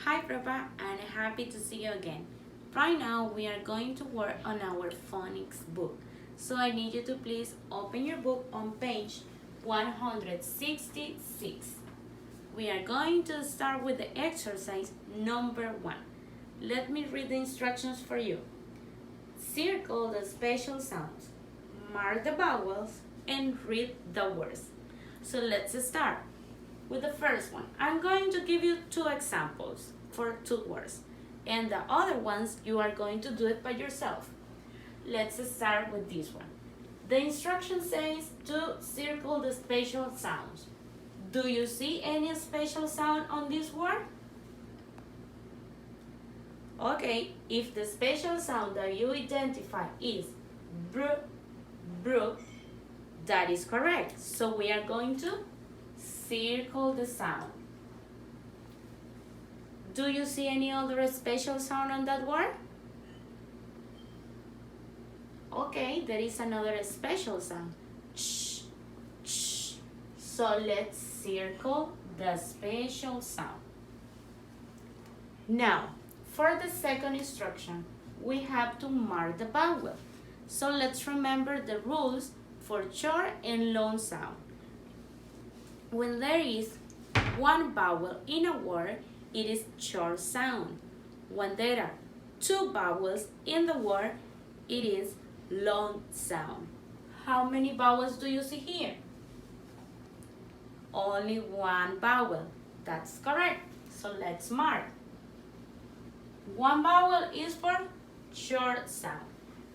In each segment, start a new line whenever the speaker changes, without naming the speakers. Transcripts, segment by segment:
Hi Prabha, and happy to see you again. Right now we are going to work on our phonics book. So I need you to please open your book on page 166. We are going to start with the exercise number 1. Let me read the instructions for you. Circle the special sounds, mark the vowels, and read the words. So let's start with the first one. I'm going to give you 2 examples for 2 words, and the other ones you are going to do it by yourself. Let's start with this one. The instruction says to circle the special sounds. Do you see any special sound on this word? Okay, if the special sound that you identify is br, that is correct. So we are going to circle the sound. Do you see any other special sound on that word? Okay, there is another special sound. Ch, ch. So let's circle the special sound. Now, for the second instruction, we have to mark the vowel. So let's remember the rules for short and long sound. When there is one vowel in a word, it is short sound. When there are 2 vowels in the word, it is long sound. How many vowels do you see here? Only 1 vowel. That's correct. So let's mark. 1 vowel is for short sound.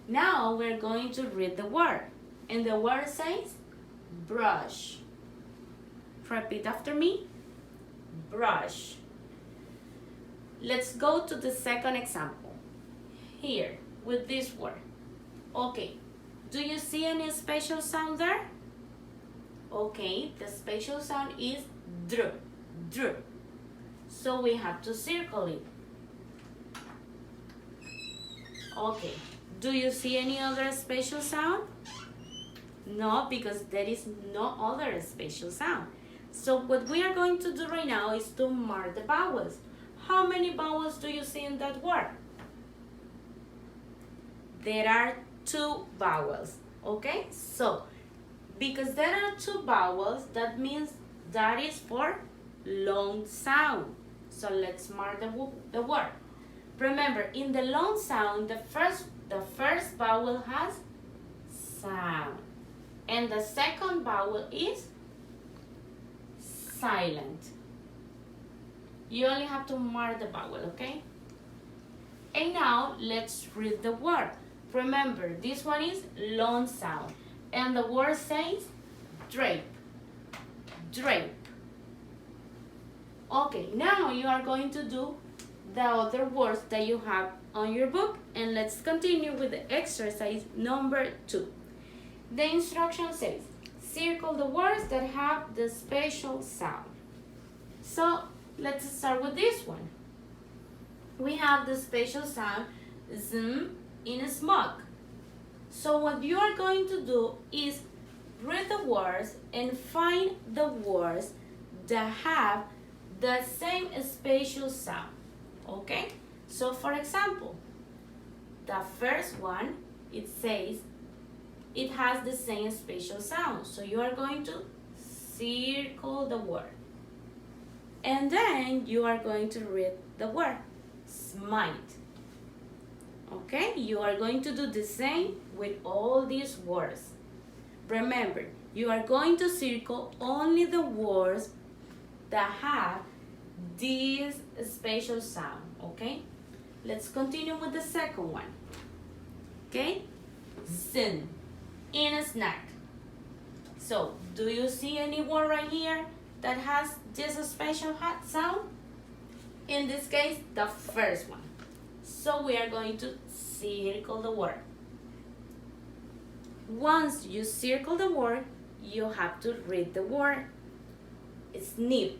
Now we're going to read the word. And the word says brush. Repeat after me. Brush. Let's go to the second example. Here, with this word. Okay, do you see any special sound there? Okay, the special sound is dr, dr. So we have to circle it. Okay, do you see any other special sound? No, because there is no other special sound. So what we are going to do right now is to mark the vowels. How many vowels do you see in that word? There are 2 vowels, okay? So, because there are 2 vowels, that means that is for long sound. So let's mark the word. Remember, in the long sound, the first vowel has sound. And the second vowel is silent. You only have to mark the vowel, okay? And now let's read the word. Remember, this one is long sound. And the word says drape. Drape. Okay, now you are going to do the other words that you have on your book. And let's continue with the exercise number 2. The instruction says, circle the words that have the special sound. So let's start with this one. We have the special sound z in smoke. So what you are going to do is read the words and find the words that have the same special sound. Okay? So for example, the first one, it says it has the same special sound. So you are going to circle the word. And then you are going to read the word, smite. Okay, you are going to do the same with all these words. Remember, you are going to circle only the words that have this special sound, okay? Let's continue with the second one. Okay, sin, in a snack. So, do you see any word right here that has this special sound? In this case, the first one. So we are going to circle the word. Once you circle the word, you have to read the word. Snip.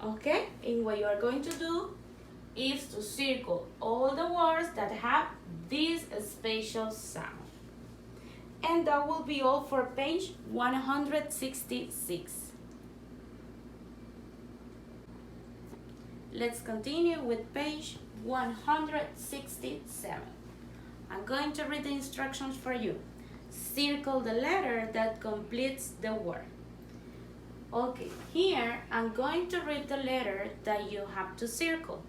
Okay? And what you are going to do is to circle all the words that have this special sound. And that will be all for page 166. Let's continue with page 167. I'm going to read the instructions for you. Circle the letter that completes the word. Okay, here I'm going to read the letter that you have to circle.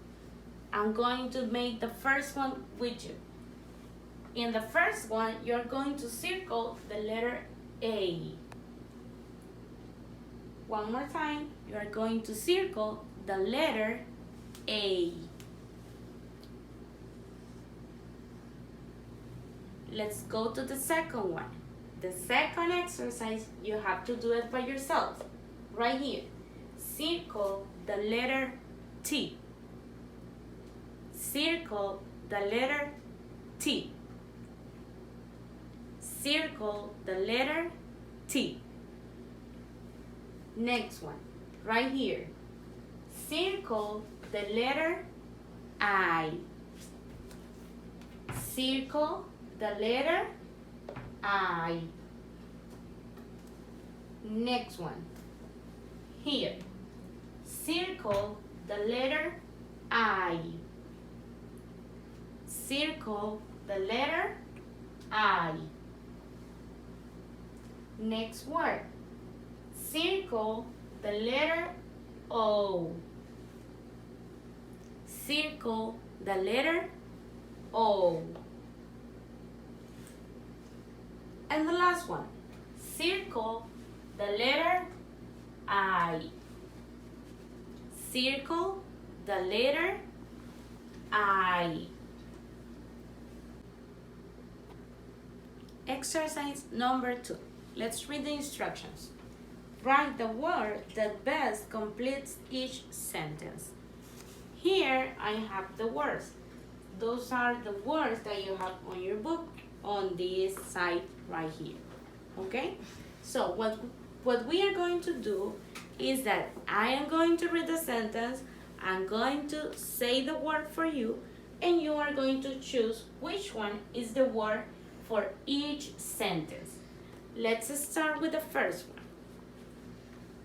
I'm going to make the first one with you. In the first one, you're going to circle the letter A. One more time, you're going to circle the letter A. Let's go to the second one. The second exercise, you have to do it by yourself. Right here, circle the letter T. Circle the letter T. Circle the letter T. Next one, right here. Circle the letter I. Circle the letter I. Next one, here. Circle the letter I. Circle the letter I. Next word. Circle the letter O. Circle the letter O. And the last one. Circle the letter I. Circle the letter I. Exercise number 2. Let's read the instructions. Write the word that best completes each sentence. Here I have the words. Those are the words that you have on your book on this side right here. Okay? So what we are going to do is that I am going to read the sentence, I'm going to say the word for you, and you are going to choose which one is the word for each sentence. Let's start with the first one.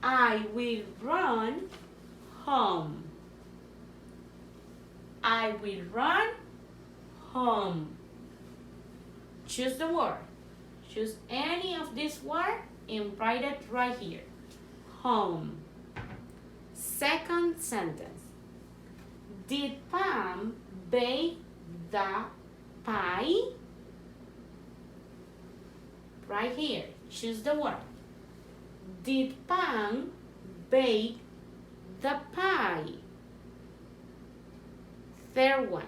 I will run home. I will run home. Choose the word. Choose any of these words and write it right here. Home. Second sentence. Did Pam bake the pie? Right here. Choose the word. Did Pam bake the pie? Third one.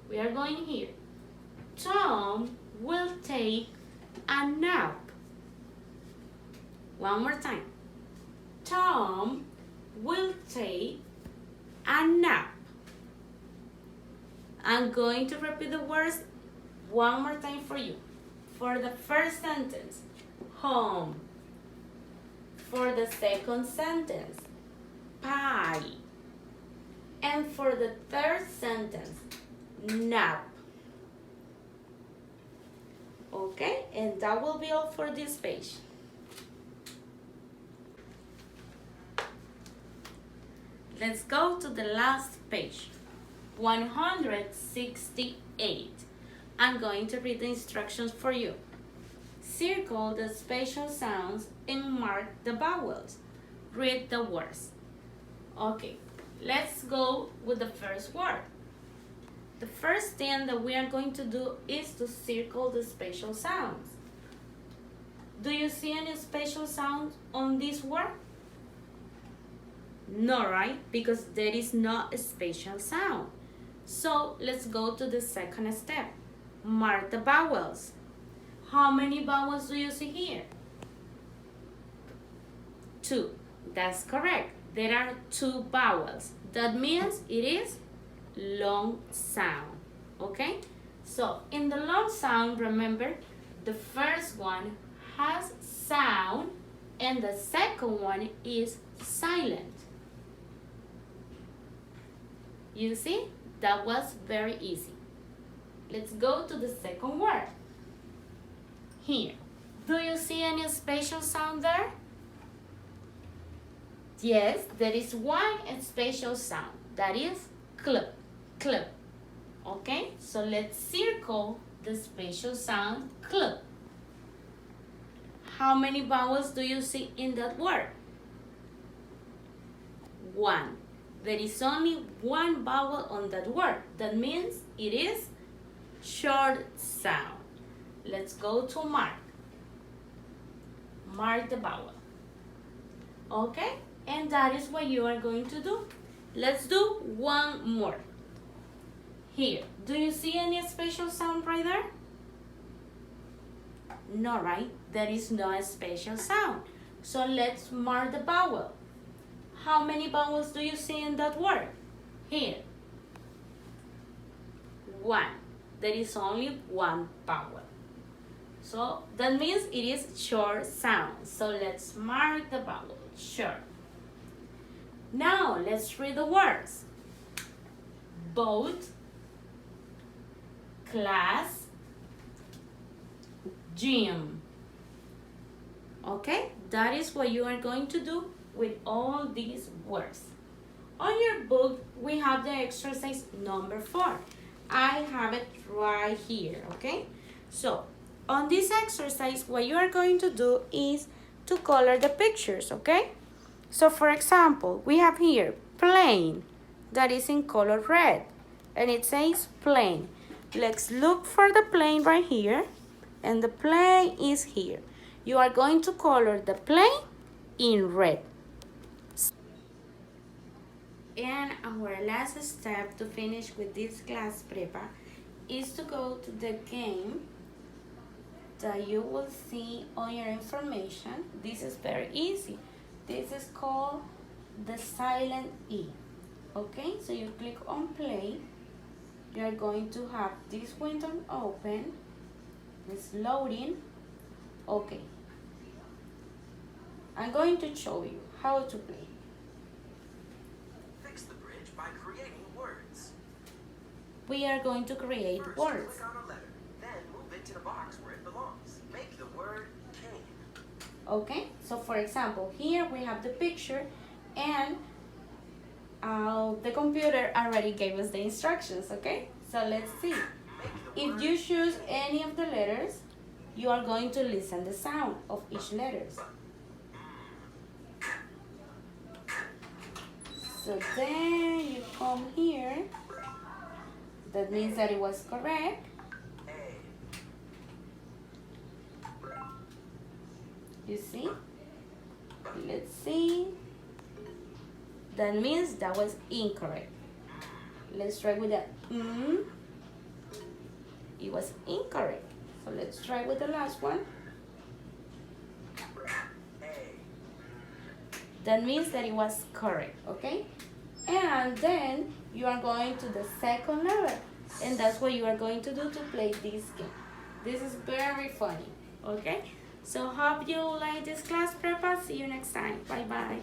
We are going here. Tom will take a nap. One more time. Tom will take a nap. I'm going to repeat the words one more time for you. For the first sentence, home. For the second sentence, pie. And for the third sentence, nap. Okay, and that will be all for this page. Let's go to the last page, 168. I'm going to read the instructions for you. Circle the special sounds and mark the vowels. Read the words. Okay, let's go with the first word. The first thing that we are going to do is to circle the special sounds. Do you see any special sounds on this word? No, right? Because there is not a special sound. So let's go to the second step. Mark the vowels. How many vowels do you see here? 2. That's correct. There are 2 vowels. That means it is long sound. Okay? So in the long sound, remember, the first one has sound and the second one is silent. You see? That was very easy. Let's go to the second word. Here. Do you see any special sound there? Yes, there is one special sound. That is cl, cl. Okay, so let's circle the special sound cl. How many vowels do you see in that word? One. There is only one vowel on that word. That means it is short sound. Let's go to mark. Mark the vowel. Okay, and that is what you are going to do. Let's do one more. Here, do you see any special sound right there? No, right? There is no special sound. So let's mark the vowel. How many vowels do you see in that word? Here. One. There is only one vowel. So that means it is short sound. So let's mark the vowel, short. Now let's read the words. Boat, class, gym. Okay, that is what you are going to do with all these words. On your book, we have the exercise number 4. I have it right here, okay? So, on this exercise, what you are going to do is to color the pictures, okay? So, for example, we have here plane, that is in color red, and it says plane. Let's look for the plane right here, and the plane is here. You are going to color the plane in red. And our last step to finish with this class prepa is to go to the game that you will see on your information. This is very easy. This is called the silent E. Okay, so you click on play. You are going to have this window open. It's loading. Okay. I'm going to show you how to play.
Fix the bridge by creating words.
We are going to create
First,
words.
click on a letter, then move it to the box where it belongs. Make the word cane.
Okay, so for example, here we have the picture, and the computer already gave us the instructions, okay? So let's see. If you choose any of the letters, you are going to listen the sound of each letter. So then you come here. That means that it was correct. You see? Let's see. That means that was incorrect. Let's try with the It was incorrect. So let's try with the last one. That means that it was correct, okay? And then you are going to the second level. And that's what you are going to do to play this game. This is very funny, okay? So hope you like this class prepa. See you next time. Bye-bye.